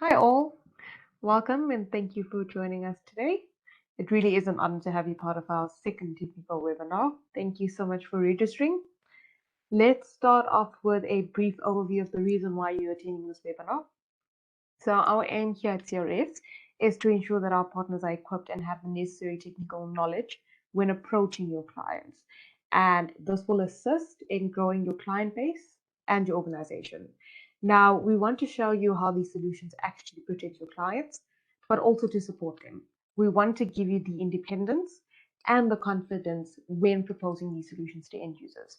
Hi all, welcome and thank you for joining us today. It really is an honor to have you part of our second technical webinar. Thank you so much for registering. Let's start off with a brief overview of the reason why you're attending this webinar. So our aim here at CRS is to ensure that our partners are equipped and have the necessary technical knowledge when approaching your clients. And this will assist in growing your client base and your organization. Now, we want to show you how these solutions actually protect your clients, but also to support them. We want to give you the independence and the confidence when proposing these solutions to end users.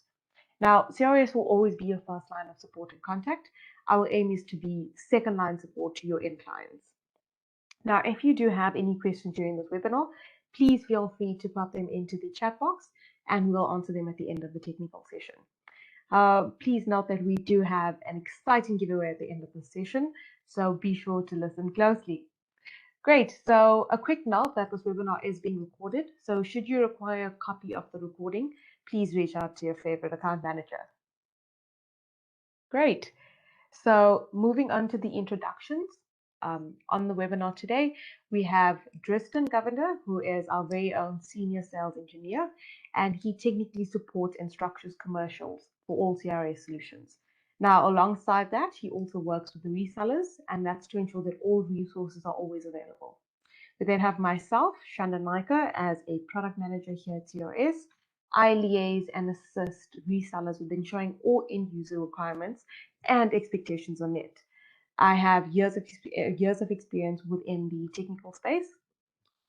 Now, CRS will always be your first line of support and contact. Our aim is to be second line support to your end clients. Now, if you do have any questions during this webinar, please feel free to pop them into the chat box and we'll answer them at the end of the technical session. Please note that we do have an exciting giveaway at the end of the session, so be sure to listen closely. Great, so a quick note that this webinar is being recorded, so should you require a copy of the recording, please reach out to your favorite account manager. Great. So moving on to the introductions, on the webinar today, we have Drystan Govender, who is our very own senior sales engineer, and he technically supports and structures commercials for all CRS solutions. Now, alongside that, he also works with the resellers, and that's to ensure that all resources are always available. We then have myself, Shanda Naika, as a product manager here at CRS. I liaise and assist resellers with ensuring all end user requirements and expectations are met. I have years of experience within the technical space,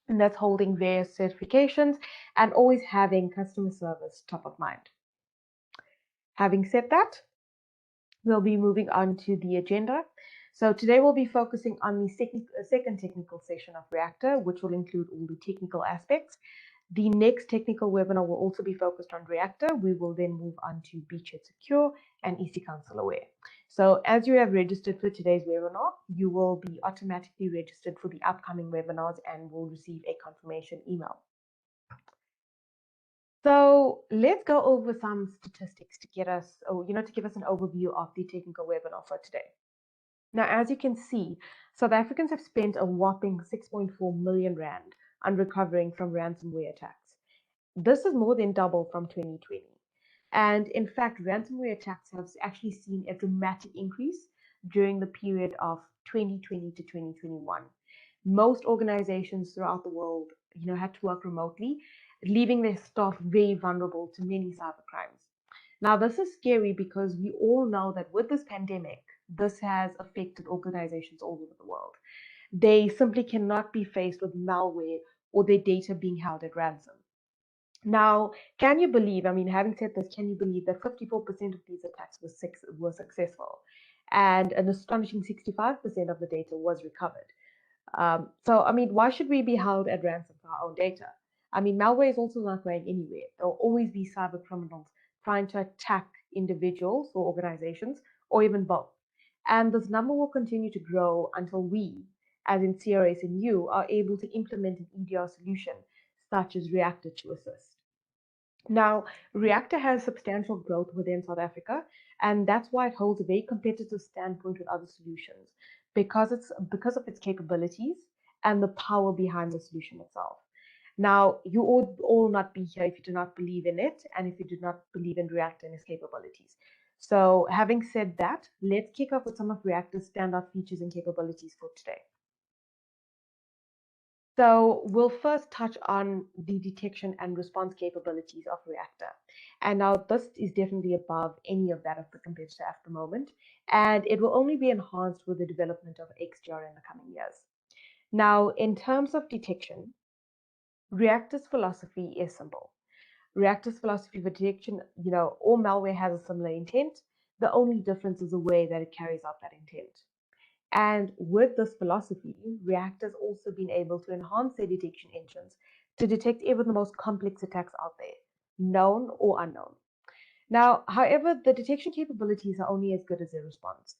and that's holding various certifications and always having customer service top of mind. Having said that, we'll be moving on to the agenda. So today we'll be focusing on the second technical session of ReaQta, which will include all the technical aspects. The next technical webinar will also be focused on ReaQta. We will then move on to Beachhead Secure and EC Console Aware. So as you have registered for today's webinar, you will be automatically registered for the upcoming webinars and will receive a confirmation email. So let's go over some statistics to get us, to give us an overview of the technical webinar for today. Now, as you can see, South Africans have spent a whopping 6.4 million rand on recovering from ransomware attacks. This is more than double from 2020. And in fact, ransomware attacks have actually seen a dramatic increase during the period of 2020 to 2021. Most organizations throughout the world, had to work remotely, leaving their staff very vulnerable to many cyber crimes. Now, this is scary because we all know that with this pandemic, this has affected organizations all over the world. They simply cannot be faced with malware or their data being held at ransom. Now, can you believe, having said this, can you believe that 54% of these attacks were successful and an astonishing 65% of the data was recovered? Why should we be held at ransom for our own data? Malware is also not going anywhere. There will always be cyber criminals trying to attack individuals or organizations, or even both. And this number will continue to grow until we, as in CRS and you, are able to implement an EDR solution such as ReaQta to assist. Now, ReaQta has substantial growth within South Africa, and that's why it holds a very competitive standpoint with other solutions because of its capabilities and the power behind the solution itself. Now, you would all not be here if you do not believe in it and if you do not believe in ReaQta and its capabilities. So, having said that, let's kick off with some of ReaQta's standout features and capabilities for today. So we'll first touch on the detection and response capabilities of ReaQta. And now this is definitely above any of that of the competitor at the moment, and it will only be enhanced with the development of XDR in the coming years. Now, in terms of detection, ReaQta's philosophy is simple. ReaQta's philosophy for detection, all malware has a similar intent. The only difference is the way that it carries out that intent. And with this philosophy, ReaQta has also been able to enhance their detection engines to detect even the most complex attacks out there, known or unknown. Now, however, the detection capabilities are only as good as their response.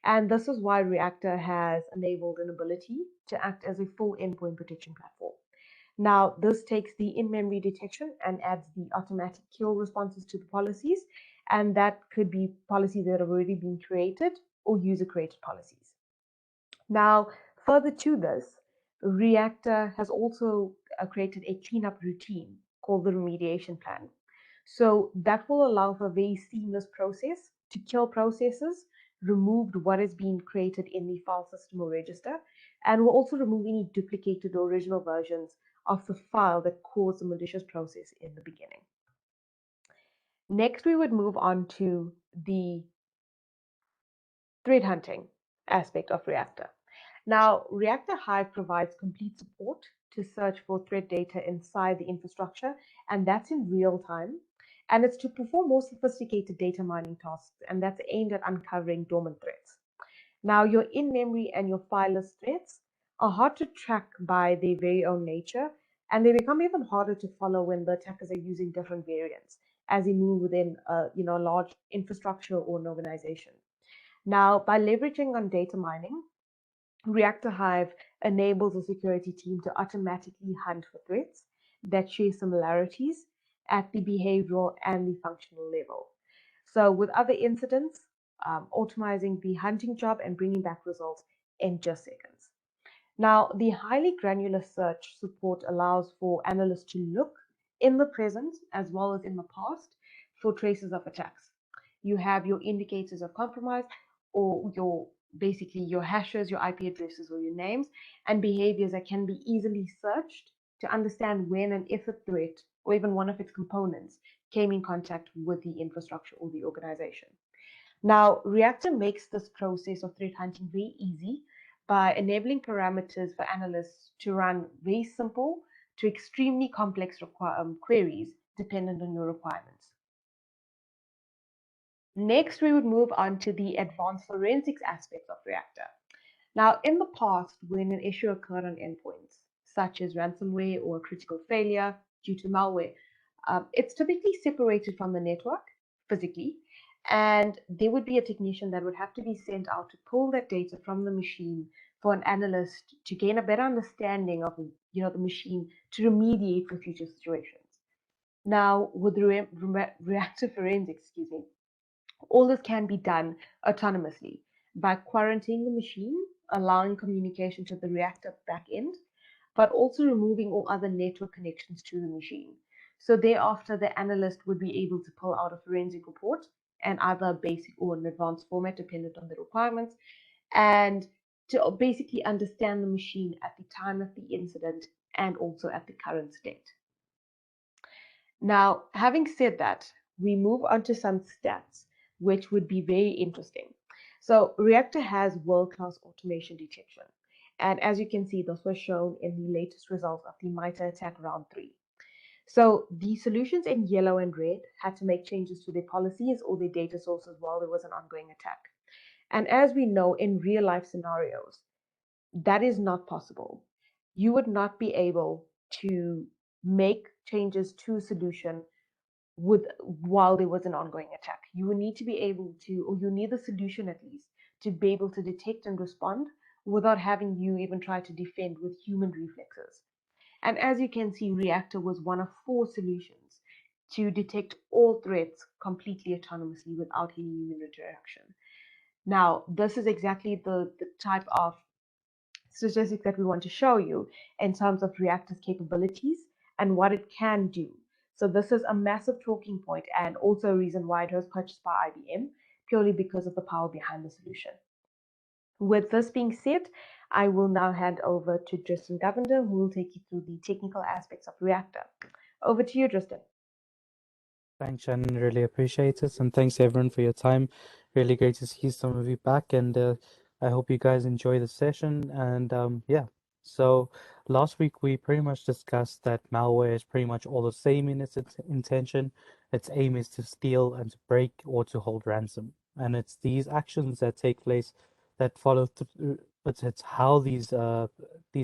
And this is why ReaQta has enabled an ability to act as a full endpoint protection platform. Now, this takes the in-memory detection and adds the automatic kill responses to the policies, and that could be policies that have already been created or user-created policies. Now, further to this, ReaQta has also created a cleanup routine called the remediation plan. So that will allow for a very seamless process to kill processes, remove what is being created in the file system or register, and will also remove any duplicated or original versions of the file that caused the malicious process in the beginning. Next, we would move on to the threat hunting aspect of ReaQta. Now, ReaQta Hive provides complete support to search for threat data inside the infrastructure, and that's in real time. And it's to perform more sophisticated data mining tasks, and that's aimed at uncovering dormant threats. Now, your in-memory and your fileless threats are hard to track by their very own nature, and they become even harder to follow when the attackers are using different variants as they move within a large infrastructure or an organization. Now, by leveraging on data mining, ReaQta Hive enables a security team to automatically hunt for threats that share similarities at the behavioral and the functional level. So, with other incidents, optimizing the hunting job and bringing back results in just seconds. Now, the highly granular search support allows for analysts to look in the present as well as in the past for traces of attacks. You have your indicators of compromise or basically your hashes, your IP addresses, or your names, and behaviors that can be easily searched to understand when and if a threat or even one of its components came in contact with the infrastructure or the organization. Now, ReaQta makes this process of threat hunting very easy by enabling parameters for analysts to run very simple to extremely complex queries dependent on your requirements. Next, we would move on to the advanced forensics aspects of ReaQta. Now, in the past, when an issue occurred on endpoints, such as ransomware or a critical failure due to malware, it's typically separated from the network physically, and there would be a technician that would have to be sent out to pull that data from the machine for an analyst to gain a better understanding of the machine to remediate for future situations. Now, with reactive forensics, all this can be done autonomously by quarantining the machine, allowing communication to the ReaQta backend, but also removing all other network connections to the machine. So thereafter, the analyst would be able to pull out a forensic report in either a basic or an advanced format, dependent on the requirements, and to basically understand the machine at the time of the incident and also at the current state. Now, having said that, we move on to some stats, which would be very interesting. So ReaQta has world-class automation detection. And as you can see, this was shown in the latest results of the MITRE attack round 3. So the solutions in yellow and red had to make changes to their policies or their data sources while there was an ongoing attack. And as we know, in real life scenarios, that is not possible. You would not be able to make changes to a solution while there was an ongoing attack. You will need to be able to, or you need the solution at least, to be able to detect and respond without having you even try to defend with human reflexes. And as you can see, ReaQta was one of 4 solutions to detect all threats completely autonomously without any human interaction. Now, this is exactly the type of statistics that we want to show you in terms of ReaQta's capabilities and what it can do. So this is a massive talking point and also a reason why it was purchased by IBM, purely because of the power behind the solution. With this being said, I will now hand over to Drystan Govender, who will take you through the technical aspects of ReaQta. Over to you, Drystan. Thanks, Shannon. Really appreciate it. And thanks everyone for your time. Really great to see some of you back. And I hope you guys enjoy the session. And yeah, so last week we pretty much discussed that malware is pretty much all the same in its intention. Its aim is to steal and to break or to hold ransom. And it's these actions that take place that follow through, but it's how these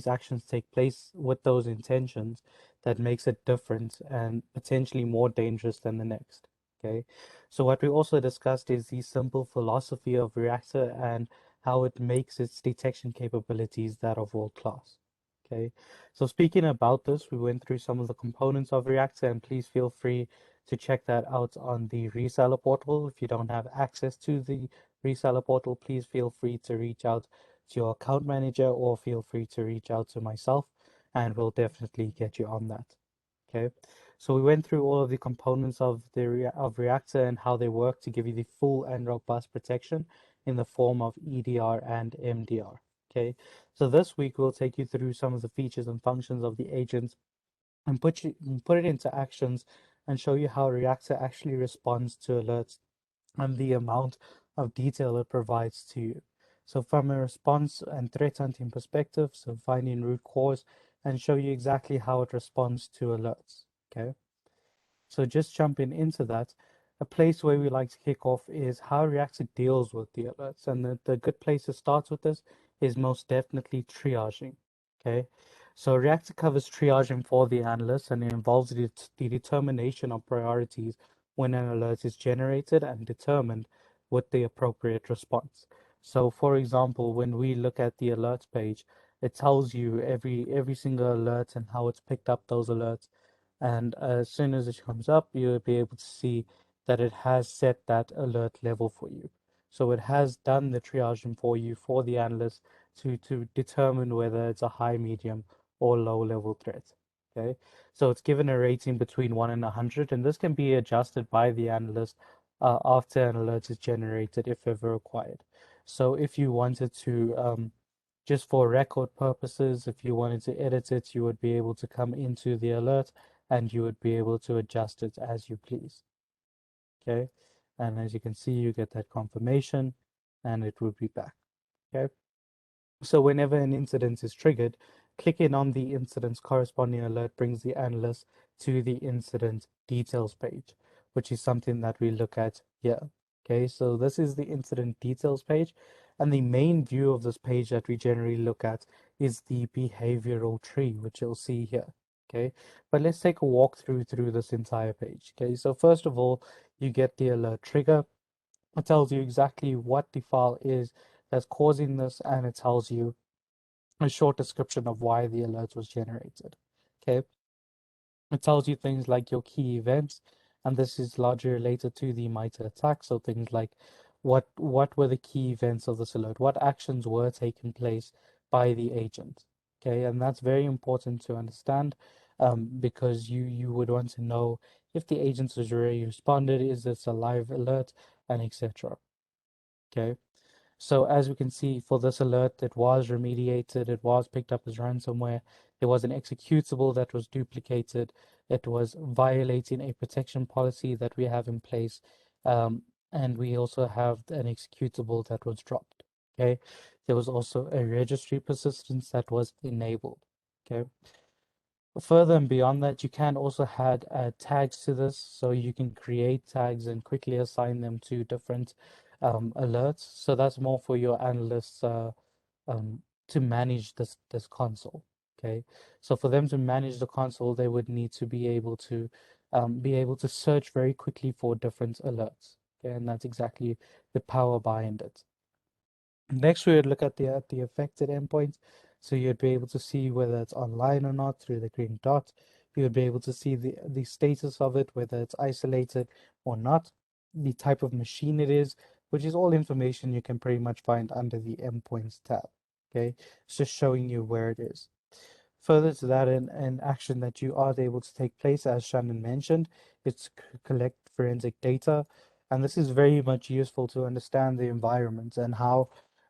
actions take place with those intentions that makes it different and potentially more dangerous than the next. Okay, so what we also discussed is the simple philosophy of ReaQta and how it makes its detection capabilities that of world class. Okay, so speaking about this, we went through some of the components of ReaQta, and please feel free to check that out on the reseller portal. If you don't have access to the reseller portal, please feel free to reach out to your account manager, or feel free to reach out to myself and we'll definitely get you on that. Okay, so we went through all of the components of ReaQta and how they work to give you the full and robust protection in the form of EDR and MDR. Okay, so this week we'll take you through some of the features and functions of the agents and put it into actions and show you how ReaQta actually responds to alerts and the amount of detail it provides to you. So from a response and threat hunting perspective, so finding root cause and show you exactly how it responds to alerts. Okay. So just jumping into that, a place where we like to kick off is how ReaQta deals with the alerts. And the good place to start with this is most definitely triaging. Okay. So ReaQta covers triaging for the analyst and it involves the determination of priorities when an alert is generated and determined with the appropriate response. So for example, when we look at the alerts page, it tells you every single alert and how it's picked up those alerts, and as soon as it comes up, you'll be able to see that it has set that alert level for you. So it has done the triaging for you for the analyst to determine whether it's a high, medium, or low level threat. Okay, so it's given a rating between 1 and 100, and this can be adjusted by the analyst after an alert is generated if ever required. So if you wanted to just for record purposes, if you wanted to edit it, you would be able to come into the alert and you would be able to adjust it as you please. Okay. And as you can see, you get that confirmation and it would be back. Okay. So whenever an incident is triggered, clicking on the incident's corresponding alert brings the analyst to the incident details page, which is something that we look at here. Okay, so this is the incident details page, and the main view of this page that we generally look at is the behavioral tree, which you'll see here. Okay, but let's take a walk through this entire page. Okay, so first of all, you get the alert trigger. It tells you exactly what the file is that's causing this, and it tells you a short description of why the alert was generated. Okay, it tells you things like your key events, and this is largely related to the MITRE attack. So things like what were the key events of this alert? What actions were taking place by the agent? Okay, and that's very important to understand because you would want to know if the agent has already responded, is this a live alert, and etc. Okay. So as we can see for this alert, it was remediated, it was picked up as ransomware, there was an executable that was duplicated, it was violating a protection policy that we have in place, and we also have an executable that was dropped. Okay, there was also a registry persistence that was enabled. Okay. Further and beyond that, you can also add tags to this, so you can create tags and quickly assign them to different alerts. So that's more for your analysts to manage this console. Okay, so for them to manage the console, they would need to be able to search very quickly for different alerts. Okay, and that's exactly the power behind it. Next, we would look at the affected endpoints. So you'd be able to see whether it's online or not through the green dot. You would be able to see the status of it, whether it's isolated or not, the type of machine it is, which is all information you can pretty much find under the endpoints tab. Okay, it's just showing you where it is. Further to that, an action that you are able to take place, as Shannon mentioned, it's collect forensic data. And this is very much useful to understand the environment and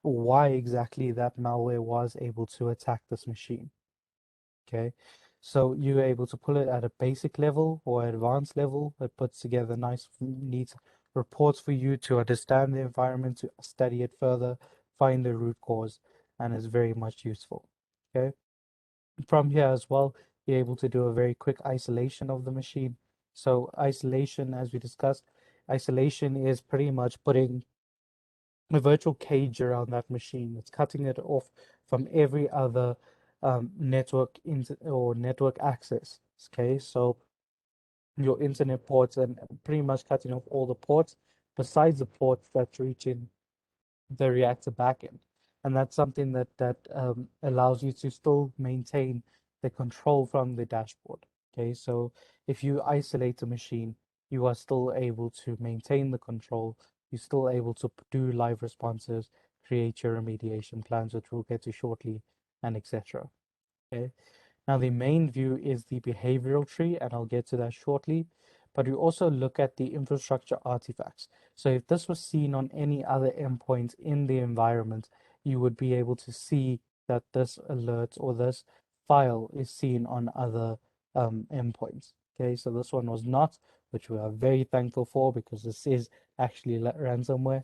why exactly that malware was able to attack this machine. Okay, so you're able to pull it at a basic level or advanced level. It puts together nice, neat reports for you to understand the environment, to study it further, find the root cause, and is very much useful. Okay, from here as well, you're able to do a very quick isolation of the machine. So isolation, as we discussed, isolation is pretty much putting a virtual cage around that machine. It's cutting it off from every other network access. Okay, so your internet ports and pretty much cutting off all the ports besides the ports that's reaching the ReaQta backend. And that's something that allows you to still maintain the control from the dashboard. Okay, so if you isolate a machine, you are still able to maintain the control. You're still able to do live responses, create your remediation plans, which we'll get to shortly, and etc. Okay. Now the main view is the behavioral tree, and I'll get to that shortly. But we also look at the infrastructure artifacts. So if this was seen on any other endpoint in the environment, you would be able to see that this alert or this file is seen on other endpoints. Okay, so this one was not, which we are very thankful for because this is actually ransomware.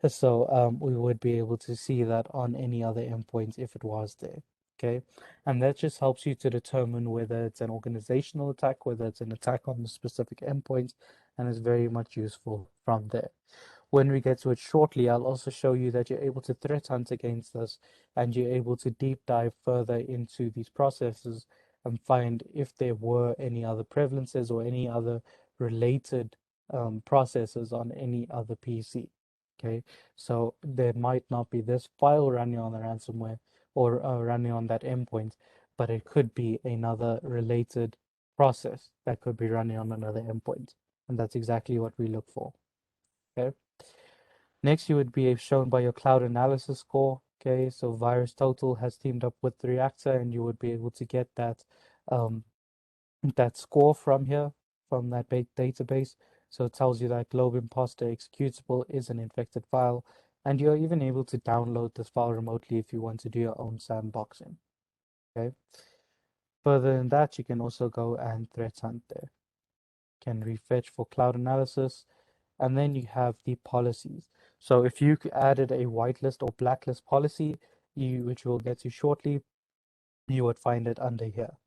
So we would be able to see that on any other endpoint if it was there. Okay, and that just helps you to determine whether it's an organizational attack, whether it's an attack on the specific endpoint, and is very much useful from there. When we get to it shortly, I'll also show you that you're able to threat hunt against this, and you're able to deep dive further into these processes and find if there were any other prevalences or any other related processes on any other PC. Okay, so there might not be this file running on the ransomware or running on that endpoint, but it could be another related process that could be running on another endpoint. And that's exactly what we look for. Okay. Next, you would be shown by your cloud analysis score. Okay, so VirusTotal has teamed up with ReaQta, and you would be able to get that that score from here, from that database. So it tells you that Globe Imposter executable is an infected file, and you're even able to download this file remotely if you want to do your own sandboxing. Okay. Further than that, you can also go and threat hunt there. Can refetch for cloud analysis, and then you have the policies. So if you added a whitelist or blacklist policy, which we'll get to shortly, you would find it under here.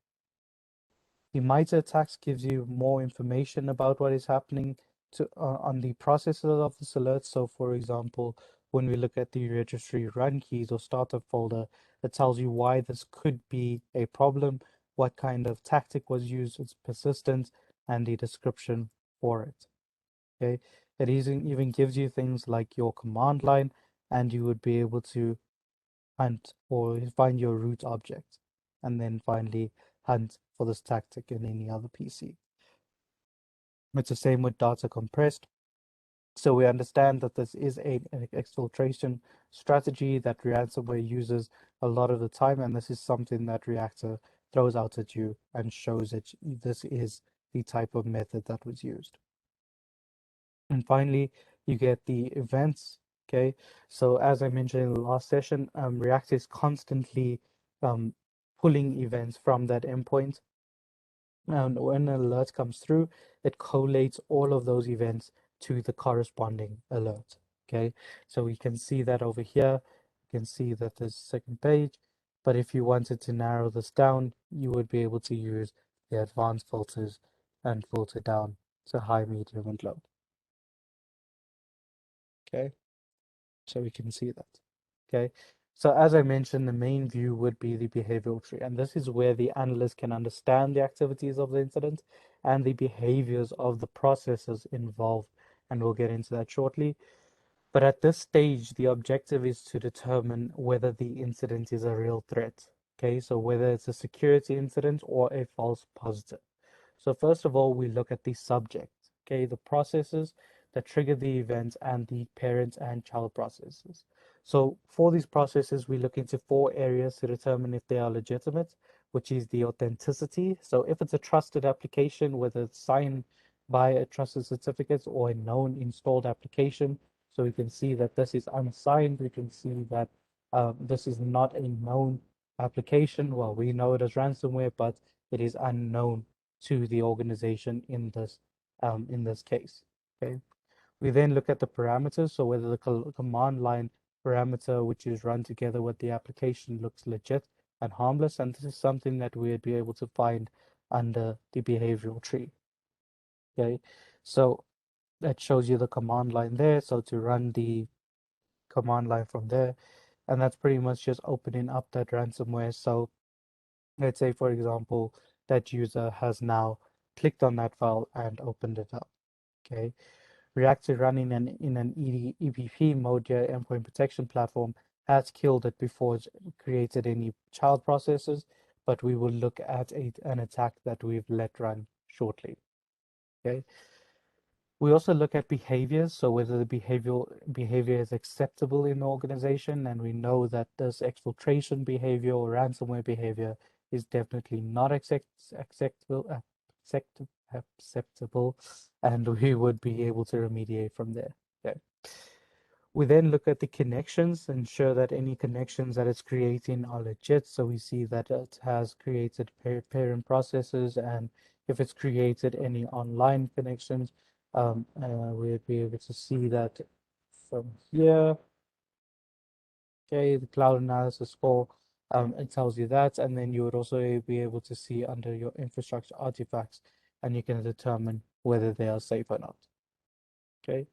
The MITRE attacks gives you more information about what is happening on the processes of this alert. So for example, when we look at the registry run keys or startup folder, it tells you why this could be a problem, what kind of tactic was used, its persistence, and the description for it. Okay, it even gives you things like your command line, and you would be able to hunt or find your root object, and then finally hunt for this tactic in any other PC. It's the same with data compressed. So we understand that this is an exfiltration strategy that ransomware uses a lot of the time, and this is something that ReaQta throws out at you and shows that this is the type of method that was used. And finally, you get the events. Okay, so as I mentioned in the last session, ReaQta is constantly pulling events from that endpoint. And when an alert comes through, it collates all of those events to the corresponding alert. Okay, so we can see that over here. You can see that there's a second page, but if you wanted to narrow this down, you would be able to use the advanced filters and filter down to high, medium, and low. Okay, so we can see that. Okay, so as I mentioned, the main view would be the behavioral tree, and this is where the analyst can understand the activities of the incident and the behaviors of the processes involved, and we'll get into that shortly. But at this stage, the objective is to determine whether the incident is a real threat. Okay, so whether it's a security incident or a false positive. So first of all, we look at the subject, okay, the processes that trigger the events and the parent and child processes. So for these processes, we look into 4 areas to determine if they are legitimate, which is the authenticity. So if it's a trusted application, whether it's signed by a trusted certificate or a known installed application. So we can see that this is unsigned. We can see that this is not a known application. Well, we know it as ransomware, but it is unknown to the organization in this case. Okay. We then look at the parameters, so whether the command line parameter, which is run together with the application, looks legit and harmless, and this is something that we'd be able to find under the behavioral tree. Okay, so that shows you the command line there. So to run the command line from there, and that's pretty much just opening up that ransomware. So let's say, for example, that user has now clicked on that file and opened it up. Okay. ReaQta running in an EPP mode, your endpoint protection platform, has killed it before it's created any child processes, but we will look at an attack that we've let run shortly. Okay. We also look at behaviors, so whether the behavior is acceptable in the organization, and we know that this exfiltration behavior or ransomware behavior is definitely not acceptable, and we would be able to remediate from there. Okay. We then look at the connections, ensure that any connections that it's creating are legit. So we see that it has created parent processes, and if it's created any online connections, we'd be able to see that from here. Okay, the cloud analysis score, it tells you that, and then you would also be able to see under your infrastructure artifacts, and you can determine whether they are safe or not. Okay.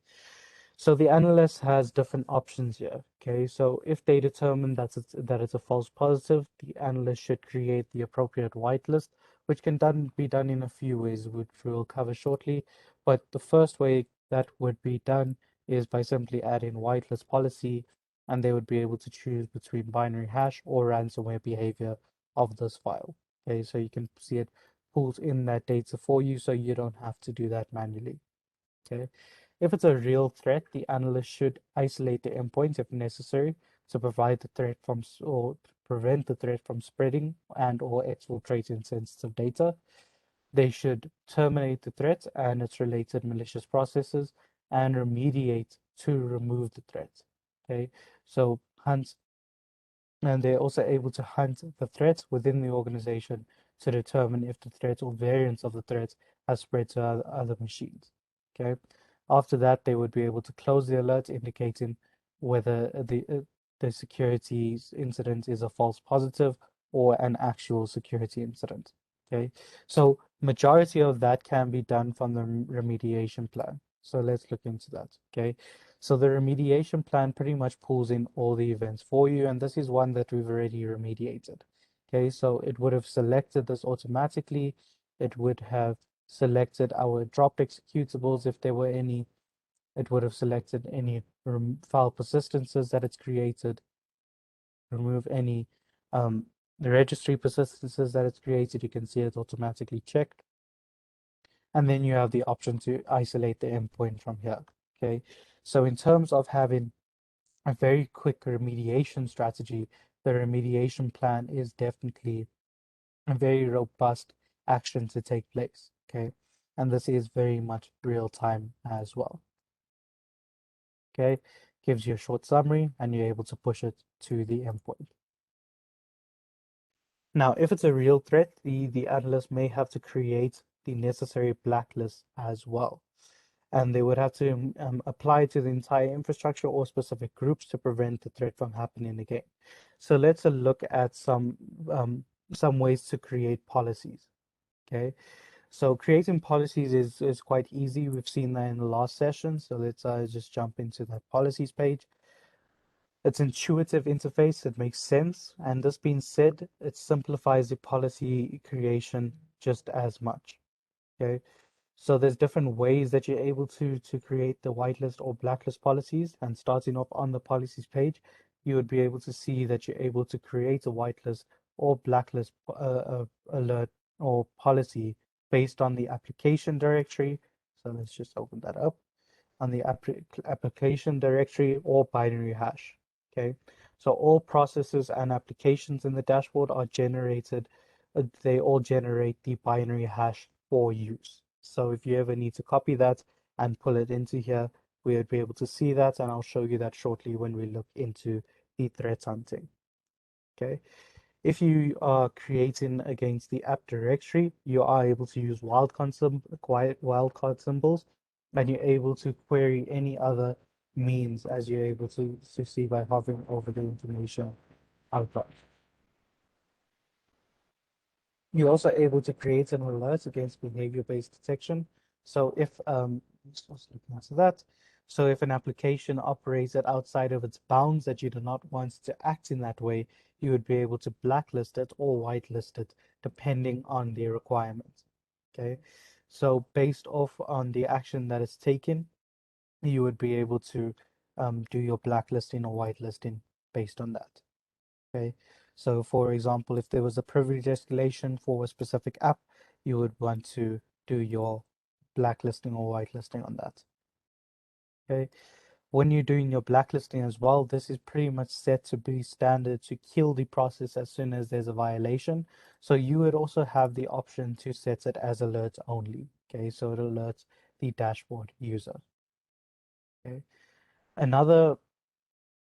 So the analyst has different options here. Okay, so if they determine that it's a false positive, the analyst should create the appropriate whitelist, which can be done in a few ways, which we'll cover shortly. But the first way that would be done is by simply adding whitelist policy, and they would be able to choose between binary hash or ransomware behavior of this file. Okay, so you can see it pulls in that data for you, so you don't have to do that manually. Okay. If it's a real threat, the analyst should isolate the endpoint if necessary to provide the threat from or prevent the threat from spreading and or exfiltrating sensitive data. They should terminate the threat and its related malicious processes and remediate to remove the threat. Okay, so hunt, and they're also able to hunt the threats within the organization to determine if the threat or variants of the threat has spread to other machines. Okay. After that, they would be able to close the alert, indicating whether the security incident is a false positive or an actual security incident. Okay. So majority of that can be done from the remediation plan. So let's look into that. Okay. So the remediation plan pretty much pulls in all the events for you, and this is one that we've already remediated. Okay, so it would have selected this automatically. It would have selected our dropped executables if there were any. It would have selected any file persistences that it's created, remove any the registry persistences that it's created. You can see it automatically checked. And then you have the option to isolate the endpoint from here. Okay, so in terms of having a very quick remediation strategy, the remediation plan is definitely a very robust action to take place. Okay, and this is very much real time as well. Okay, gives you a short summary and you're able to push it to the endpoint. Now, if it's a real threat, the analyst may have to create the necessary blacklist as well. And they would have to apply to the entire infrastructure or specific groups to prevent the threat from happening again. So let's look at some ways to create policies. Okay, so creating policies is quite easy. We've seen that in the last session. So let's just jump into that policies page. It's intuitive interface, it makes sense. And this being said, it simplifies the policy creation just as much. Okay. So there's different ways that you're able to create the whitelist or blacklist policies. And starting off on the policies page, you would be able to see that you're able to create a whitelist or blacklist alert or policy based on the application directory. So let's just open that up on the application directory or binary hash. Okay, so all processes and applications in the dashboard are generated, they all generate the binary hash for use. So if you ever need to copy that and pull it into here, we would be able to see that, and I'll show you that shortly when we look into the threat hunting. Okay, if you are creating against the app directory, you are able to use wildcard symbols, and you're able to query any other means as you're able to see by hovering over the information outside. You're also able to create an alert against behavior-based detection. So if let's look into that. So if an application operates outside of its bounds that you do not want to act in that way, you would be able to blacklist it or whitelist it depending on the requirements. Okay, so based off on the action that is taken, you would be able to do your blacklisting or whitelisting based on that. Okay, so for example, if there was a privilege escalation for a specific app, you would want to do your blacklisting or whitelisting on that. Okay. When you're doing your blacklisting as well, this is pretty much set to be standard to kill the process as soon as there's a violation. So you would also have the option to set it as alerts only. Okay, so it alerts the dashboard user. Okay. Another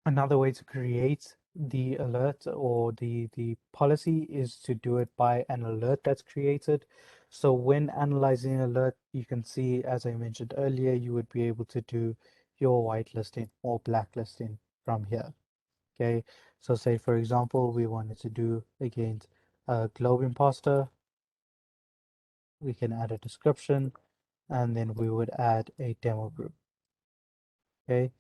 way to create the alert or the policy is to do it by an alert that's created. So when analyzing an alert, you can see, as I mentioned earlier, you would be able to do your whitelisting or blacklisting from here. Okay, so say for example, we wanted to do against a globe imposter, we can add a description, and then we would add a demo group. Okay,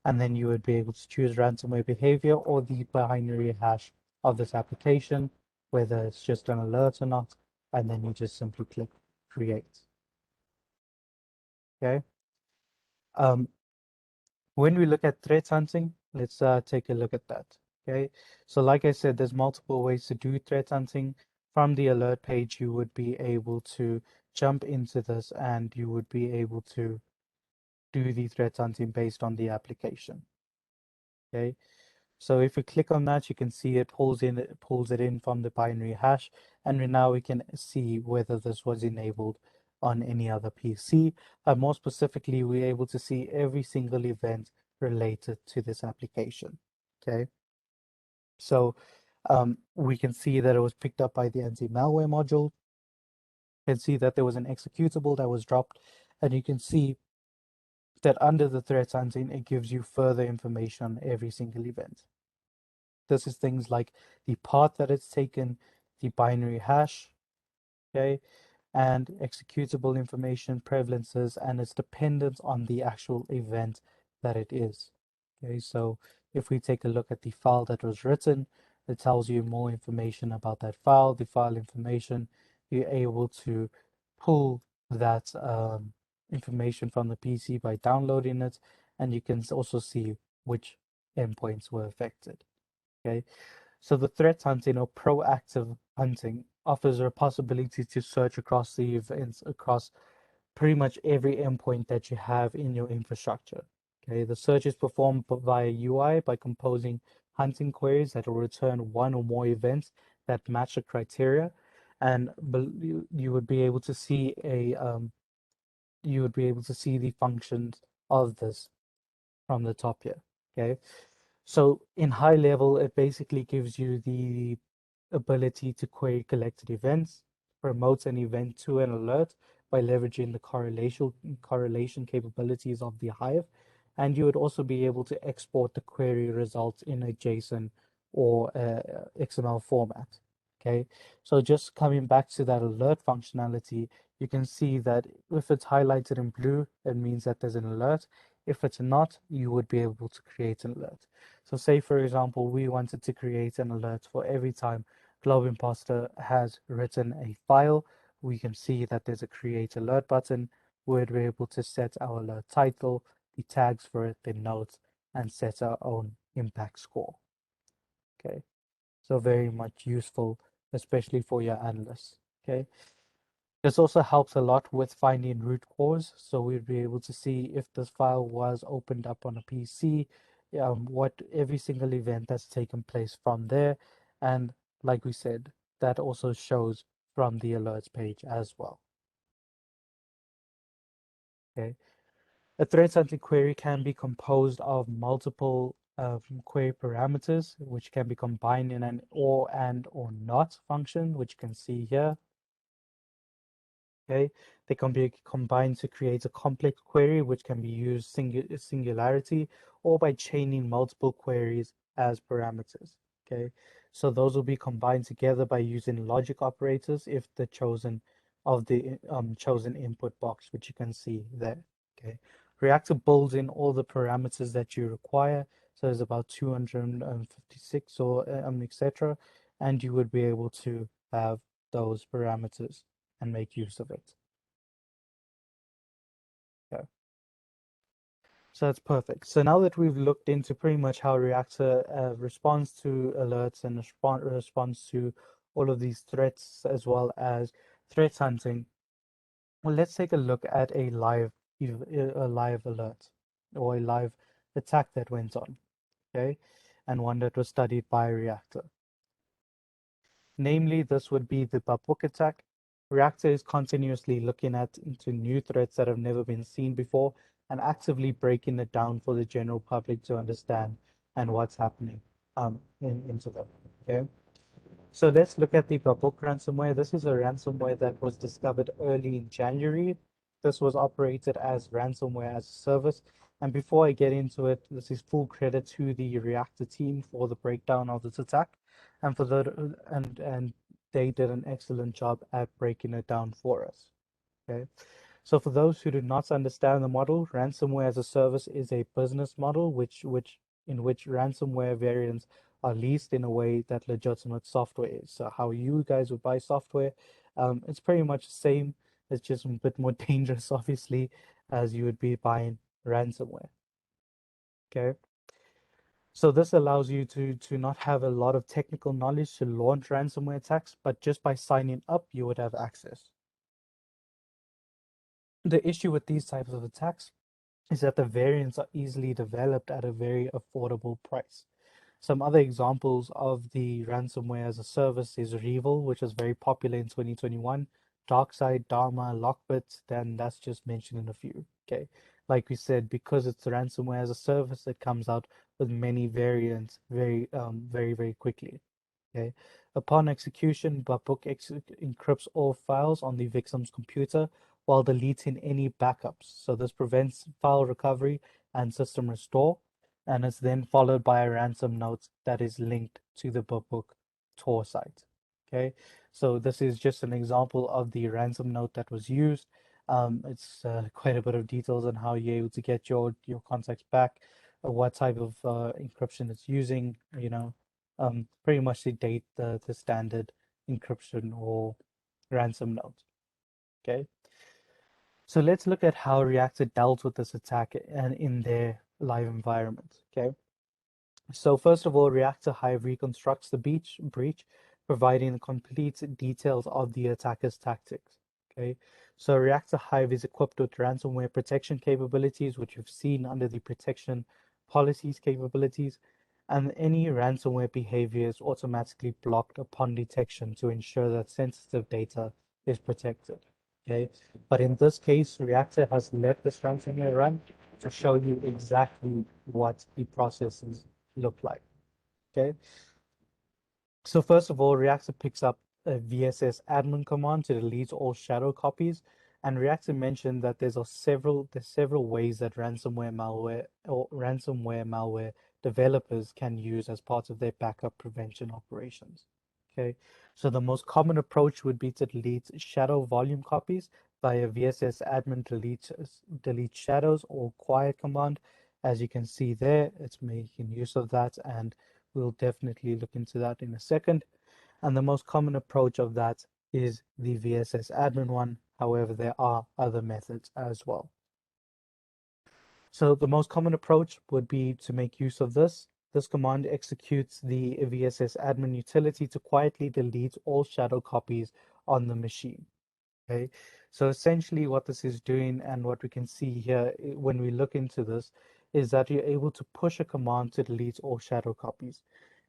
and then you would be able to choose ransomware behavior or the binary hash of this application, whether it's just an alert or not, and then you just simply click create. Okay. When we look at threat hunting, let's take a look at that. Okay. So like I said, there's multiple ways to do threat hunting. From the alert page, you would be able to jump into this and you would be able to do the threat hunting based on the application. Okay. So if we click on that, you can see it pulls it in from the binary hash, and now we can see whether this was enabled on any other PC. More specifically, we're able to see every single event related to this application. Okay, so we can see that it was picked up by the anti-malware module. You can see that there was an executable that was dropped, and you can see that under the threat hunting, it gives you further information on every single event. This is things like the path that it's taken, the binary hash, okay, and executable information, prevalences, and its dependence on the actual event that it is. Okay, so if we take a look at the file that was written, it tells you more information about that file, the file information. You're able to pull that information from the PC by downloading it, and you can also see which endpoints were affected. Okay, so the threat hunting or proactive hunting offers a possibility to search across the events across pretty much every endpoint that you have in your infrastructure. Okay, the search is performed via UI by composing hunting queries that will return one or more events that match the criteria, and you would be able to see the functions of this from the top here. Okay, so in high level, it basically gives you the ability to query collected events, promotes an event to an alert by leveraging the correlation capabilities of the Hive, and you would also be able to export the query results in a JSON or XML format. Okay, so just coming back to that alert functionality, you can see that if it's highlighted in blue, it means that there's an alert. If it's not, you would be able to create an alert. So say, for example, we wanted to create an alert for every time Globe Imposter has written a file. We can see that there's a create alert button where we're able to set our alert title, the tags for it, the notes, and set our own impact score. Okay, so very much useful, especially for your analysts. Okay. This also helps a lot with finding root cause. So we'd be able to see if this file was opened up on a PC, what every single event that's taken place from there. And like we said, that also shows from the alerts page as well. Okay. A threat hunting query can be composed of multiple query parameters, which can be combined in an or and or not function, which you can see here. Okay, they can be combined to create a complex query, which can be used singularity or by chaining multiple queries as parameters. Okay, so those will be combined together by using logic operators if the chosen chosen input box, which you can see there. Okay, ReaQta builds in all the parameters that you require. So there's about 256 or etc. And you would be able to have those parameters and make use of it. Yeah. So that's perfect. So now that we've looked into pretty much how ReaQta responds to alerts and responds to all of these threats as well as threat hunting, Well, let's take a look at a live alert or a live attack that went on, okay, and one that was studied by ReaQta. Namely, this would be the Babuk attack. ReaQta is continuously looking into new threats that have never been seen before and actively breaking it down for the general public to understand and what's happening into them. Okay. So let's look at the Babuk ransomware. This is a ransomware that was discovered early in January. This was operated as ransomware as a service. And before I get into it, this is full credit to the ReaQta team for the breakdown of this attack, and for and they did an excellent job at breaking it down for us. Okay. So for those who do not understand the model, ransomware as a service is a business model in which ransomware variants are leased in a way that legitimate software is. So how you guys would buy software, it's pretty much the same. It's just a bit more dangerous, obviously, as you would be buying ransomware. Okay. So this allows you to not have a lot of technical knowledge to launch ransomware attacks, but just by signing up, you would have access. The issue with these types of attacks is that the variants are easily developed at a very affordable price. Some other examples of the ransomware as a service is Revil, which was very popular in 2021, DarkSide, Dharma, Lockbit, then that's just mentioning a few. Okay. Like we said, because it's ransomware as a service, it comes out with many variants very quickly. Okay. Upon execution, Babuk encrypts all files on the victim's computer while deleting any backups. So this prevents file recovery and system restore, and is then followed by a ransom note that is linked to the Babuk Tor site. Okay, so this is just an example of the ransom note that was used. It's quite a bit of details on how you're able to get your contacts back, what type of encryption it's using, pretty much the standard encryption or ransom note. Okay, so let's look at how ReaQta dealt with this attack and in their live environment. Okay, so first of all, ReaQta Hive reconstructs the breach, providing the complete details of the attacker's tactics. Okay, so ReaQta Hive is equipped with ransomware protection capabilities, which you've seen under the protection policies capabilities, and any ransomware behavior is automatically blocked upon detection to ensure that sensitive data is protected. Okay, but in this case, ReaQta has let this ransomware run to show you exactly what the processes look like. Okay, so first of all, ReaQta picks up a VSS admin command to delete all shadow copies, and ReaQta mentioned that there's several ways that ransomware malware developers can use as part of their backup prevention operations. Okay, so the most common approach would be to delete shadow volume copies via VSS admin delete shadows or quiet command. As you can see there, it's making use of that, and we'll definitely look into that in a second. And the most common approach of that is the VSS admin one. However, there are other methods as well. So the most common approach would be to make use of this. This command executes the VSS admin utility to quietly delete all shadow copies on the machine. Okay, so essentially what this is doing and what we can see here when we look into this is that you're able to push a command to delete all shadow copies.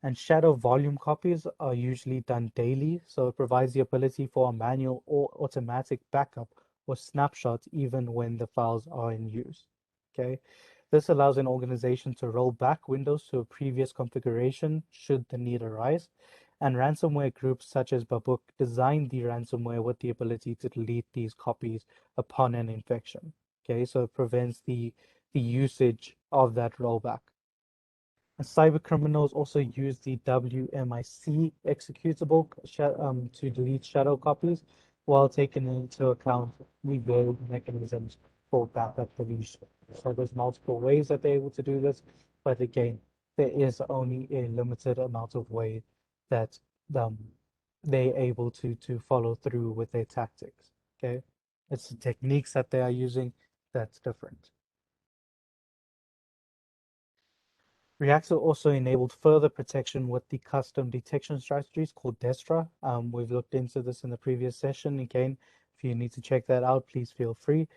And shadow volume copies are usually done daily, so it provides the ability for a manual or automatic backup or snapshot even when the files are in use. Okay, this allows an organization to roll back Windows to a previous configuration should the need arise, and ransomware groups such as Babuk designed the ransomware with the ability to delete these copies upon an infection. Okay, so it prevents the usage of that rollback. Cyber criminals also use the WMIC executable to delete shadow copies while taking into account rebuild mechanisms for backup deletion. So there's multiple ways that they're able to do this, but again, there is only a limited amount of way that um, they're able to follow through with their tactics. Okay, it's the techniques that they are using that's different. ReaQta also enabled further protection with the custom detection strategies called Destro. We've looked into this in the previous session. Again, If you need to check that out, please feel free.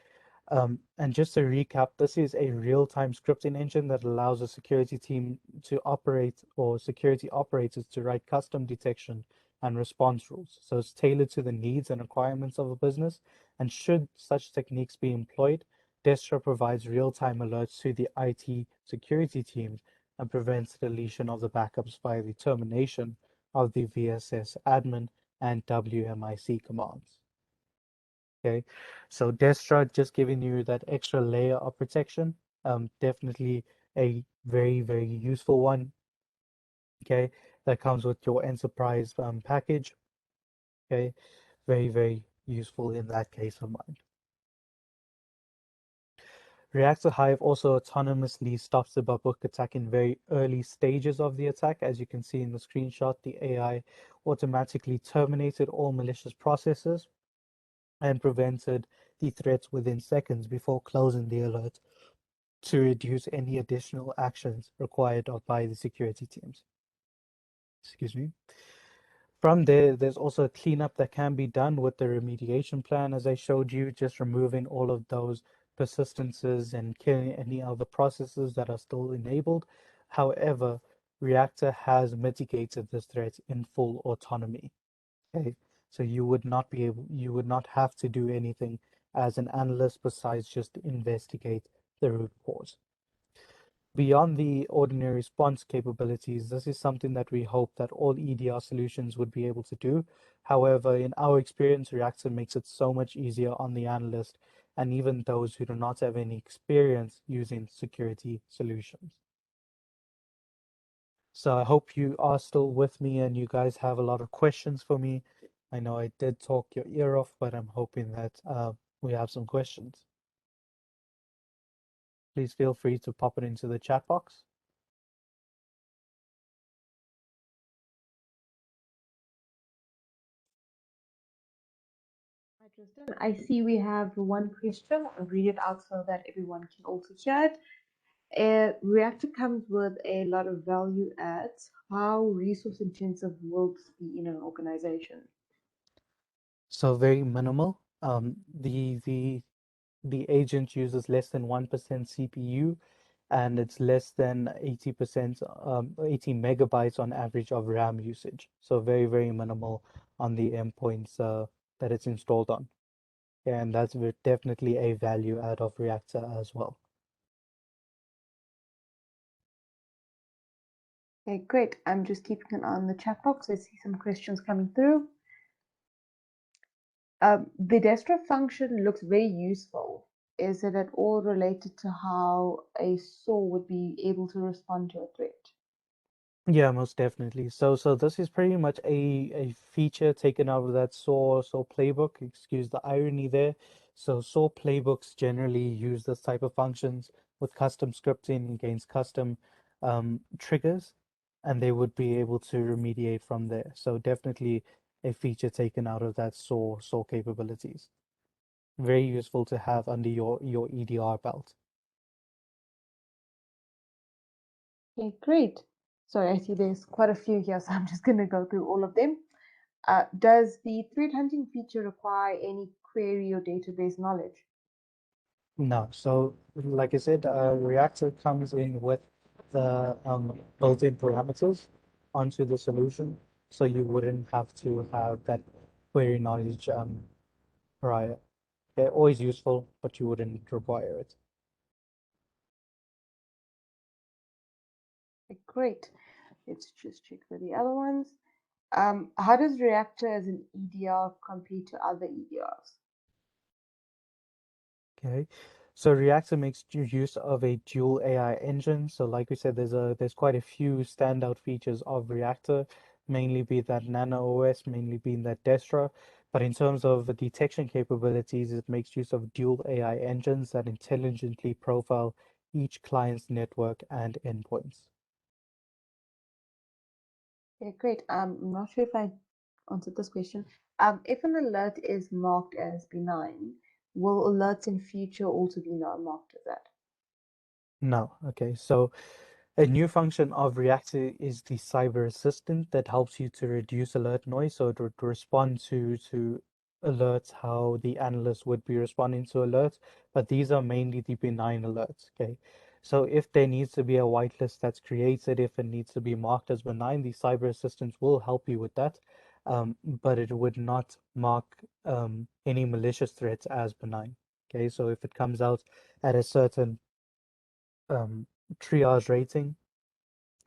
And just to recap, this is a real-time scripting engine that allows a security team to operate, or security operators to write custom detection and response rules. So it's tailored to the needs and requirements of a business. And should such techniques be employed, Destro provides real-time alerts to the IT security teams and prevents deletion of the backups via the termination of the VSS admin and WMIC commands. Okay, so Destro just giving you that extra layer of protection. Definitely a very, very useful one. Okay, that comes with your enterprise package. Okay, very, very useful in that case of mine. ReaQta Hive also autonomously stops the bug attack in very early stages of the attack. As you can see in the screenshot, the AI automatically terminated all malicious processes and prevented the threats within seconds before closing the alert to reduce any additional actions required by the security teams. Excuse me. From there, there's also a cleanup that can be done with the remediation plan, as I showed you, just removing all of those persistences and killing any other processes that are still enabled. However, ReaQta has mitigated this threat in full autonomy. Okay, so you would not have to do anything as an analyst besides just investigate the root cause. Beyond the ordinary response capabilities, this is something that we hope that all EDR solutions would be able to do. However, in our experience, ReaQta makes it so much easier on the analyst and even those who do not have any experience using security solutions. So I hope you are still with me and you guys have a lot of questions for me. I know I did talk your ear off, but I'm hoping that we have some questions. Please feel free to pop it into the chat box. Hi, Drystan. I see we have one question. I'll read it out so that everyone can also hear it. ReaQta comes with a lot of value adds. How resource intensive will this be in an organization? So very minimal. The agent uses less than 1% CPU, and it's less than 80%, 80 megabytes on average of RAM usage. So very, very minimal on the endpoints that it's installed on. And that's definitely a value add of ReaQta as well. Okay, great. I'm just keeping an eye on the chat box. I see some questions coming through. The Destro function looks very useful. Is it at all related to how a SOAR would be able to respond to a threat? Yeah, most definitely. So this is pretty much a feature taken out of that SOAR playbook. Excuse the irony there. So SOAR playbooks generally use this type of functions with custom scripting against custom triggers, and they would be able to remediate from there. So definitely a feature taken out of that SOAR capabilities. Very useful to have under your EDR belt. Okay, great. Sorry, I see there's quite a few here, so I'm just going to go through all of them. Does the threat hunting feature require any query or database knowledge? No, so like I said, ReaQta comes in with the built-in parameters onto the solution, so you wouldn't have to have that query knowledge prior. They're always useful, but you wouldn't require it. Okay, great. Let's just check for the other ones. How does ReaQta as an EDR compare to other EDRs? Okay, so ReaQta makes use of a dual AI engine. So like we said, there's quite a few standout features of ReaQta, mainly be that Nano OS, mainly being that Destro. But in terms of the detection capabilities, it makes use of dual AI engines that intelligently profile each client's network and endpoints. Okay, great. I'm not sure if I answered this question. If an alert is marked as benign, will alerts in future also be not marked as that? No, okay, so a new function of ReaQta is the cyber assistant that helps you to reduce alert noise, so to respond to alerts, how the analyst would be responding to alerts, but these are mainly the benign alerts, okay? So if there needs to be a whitelist that's created, if it needs to be marked as benign, the cyber assistants will help you with that, but it would not mark any malicious threats as benign, okay? So if it comes out at a certain um, triage rating,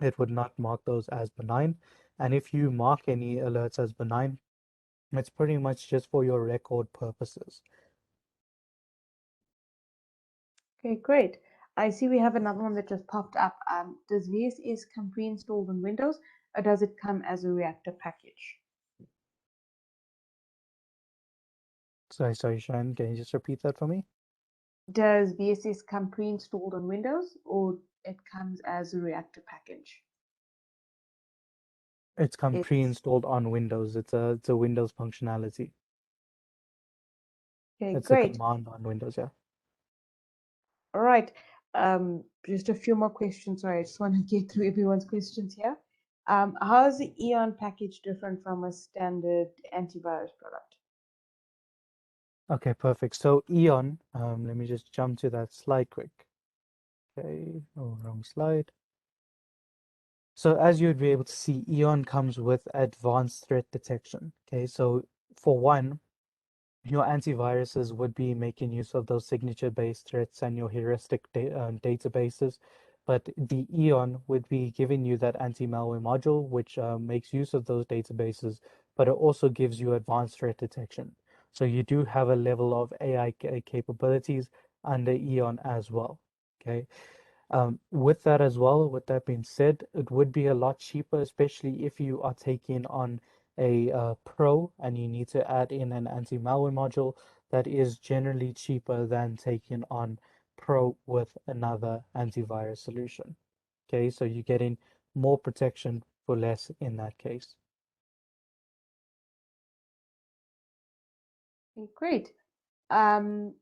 it would not mark those as benign. And if you mark any alerts as benign, it's pretty much just for your record purposes. Okay, great. I see we have another one that just popped up. Does VSS come pre-installed on Windows, or does it come as a ReaQta package? Sorry, Sharon, can you just repeat that for me? Does VSS come pre-installed on Windows, or it comes as a ReaQta package? It's come It's pre-installed on Windows. It's a Windows functionality. okay, It's a great. command on Windows, yeah. All right. Just a few more questions. Sorry, I just want to get through everyone's questions here. How is the Eon package different from a standard antivirus product? Okay, perfect. So Eon, let me just jump to that slide quick. Okay, oh, wrong slide. So as you'd be able to see, Eon comes with advanced threat detection. Okay, so for one, your antiviruses would be making use of those signature-based threats and your heuristic databases, but the Eon would be giving you that anti-malware module, which makes use of those databases, but it also gives you advanced threat detection. So you do have a level of AI capabilities under Eon as well. Okay. With that as well, with that being said, it would be a lot cheaper, especially if you are taking on a pro and you need to add in an anti-malware module. That is generally cheaper than taking on pro with another antivirus solution. Okay, so you're getting more protection for less in that case. Okay, great. Um,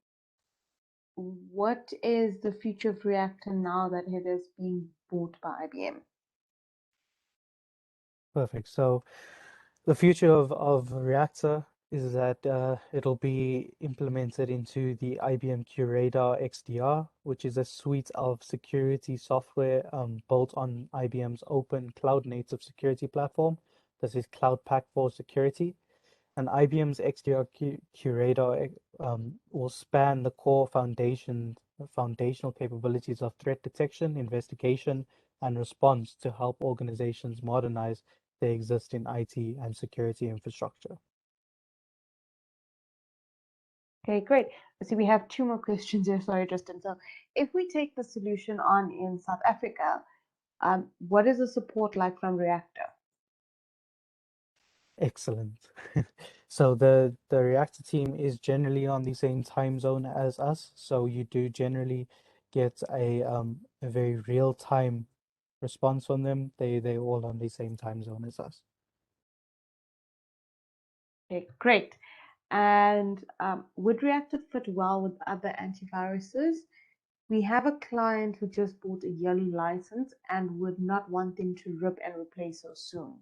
what is the future of ReaQta now that it is being bought by IBM? Perfect. So the future of ReaQta is that it'll be implemented into the IBM QRadar XDR, which is a suite of security software built on IBM's open cloud native security platform. This is Cloud Pak for Security. And IBM's XDR QRadar will span the core foundational capabilities of threat detection, investigation, and response to help organizations modernize their existing IT and security infrastructure. Okay, great. See, we have two more questions here. Sorry, Justin. So, if we take the solution on in South Africa, what is the support like from ReaQta? Excellent. So the ReaQta team is generally on the same time zone as us, so you do generally get a very real time response from them. They all on the same time zone as us. Okay, great. And would ReaQta fit well with other antiviruses? We have a client who just bought a yearly license and would not want them to rip and replace so soon.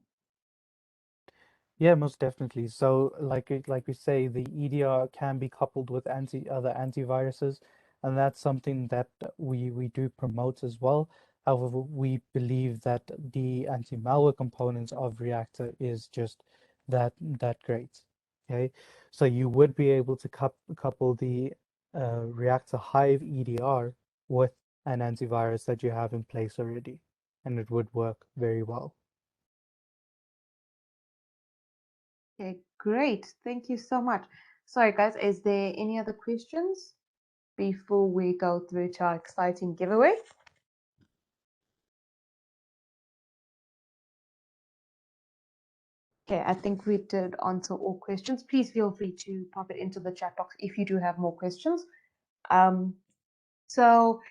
Yeah, most definitely. So, like we say, the EDR can be coupled with other antiviruses, and that's something that we do promote as well. However, we believe that the anti-malware components of ReaQta is just that great. Okay, so you would be able to couple the ReaQta Hive EDR with an antivirus that you have in place already, and it would work very well. Okay, great. Thank you so much. Sorry, guys, is there any other questions before we go through to our exciting giveaway? Okay, I think we did answer all questions. Please feel free to pop it into the chat box if you do have more questions. Um, so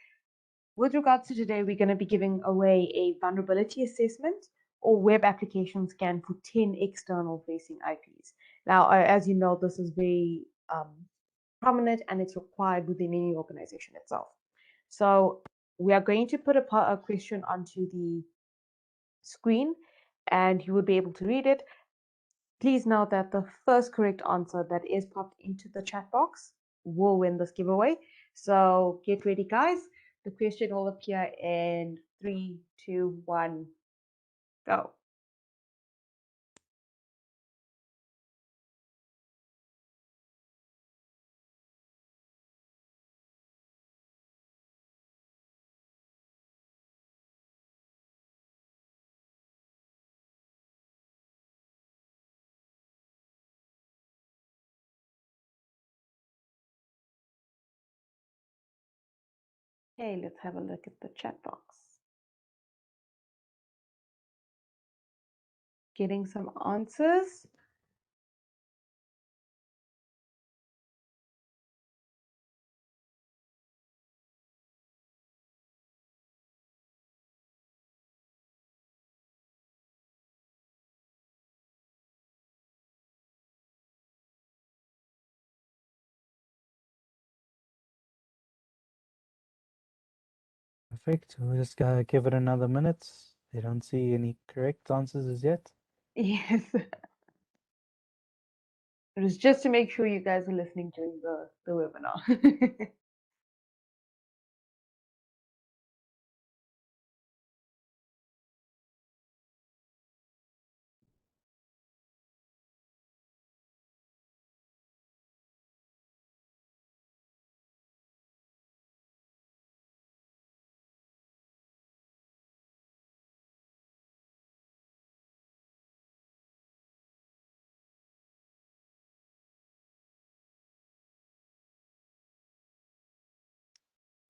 with regards to today, we're going to be giving away a vulnerability assessment or web application scan for 10 external facing IPs. Now, as you know, this is very prominent and it's required within any organization itself. So we are going to put a question onto the screen and you will be able to read it. Please note that the first correct answer that is popped into the chat box will win this giveaway. So get ready, guys. The question will appear in 3, 2, 1, go. Okay, let's have a look at the chat box. Getting some answers. Perfect. We'll just give it another minute. They don't see any correct answers as yet. Yes. It was just to make sure you guys are listening during the webinar.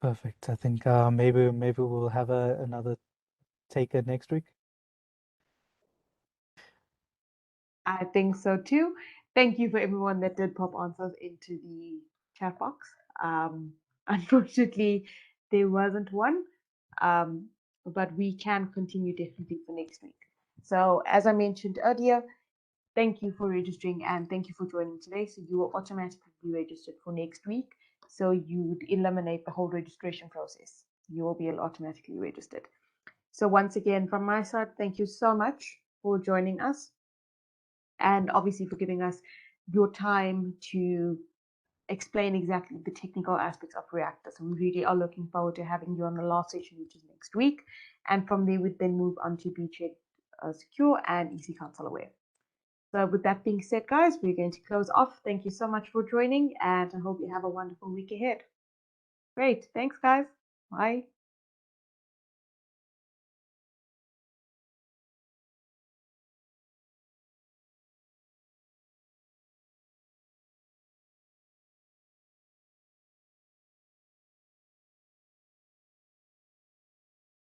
Perfect. I think maybe we'll have another taker next week. I think so too. Thank you for everyone that did pop answers into the chat box. Unfortunately, there wasn't one, but we can continue definitely for next week. So as I mentioned earlier, thank you for registering and thank you for joining today. So you will automatically be registered for next week. So you would eliminate the whole registration process. You will be automatically registered. So once again, from my side, thank you so much for joining us and obviously for giving us your time to explain exactly the technical aspects of ReaQta. So we really are looking forward to having you on the last session, which is next week. And from there, we'd then move on to Beachhead Secure and EC Console Aware. So with that being said, guys, we're going to close off. Thank you so much for joining, and I hope you have a wonderful week ahead. Great. Thanks, guys. Bye.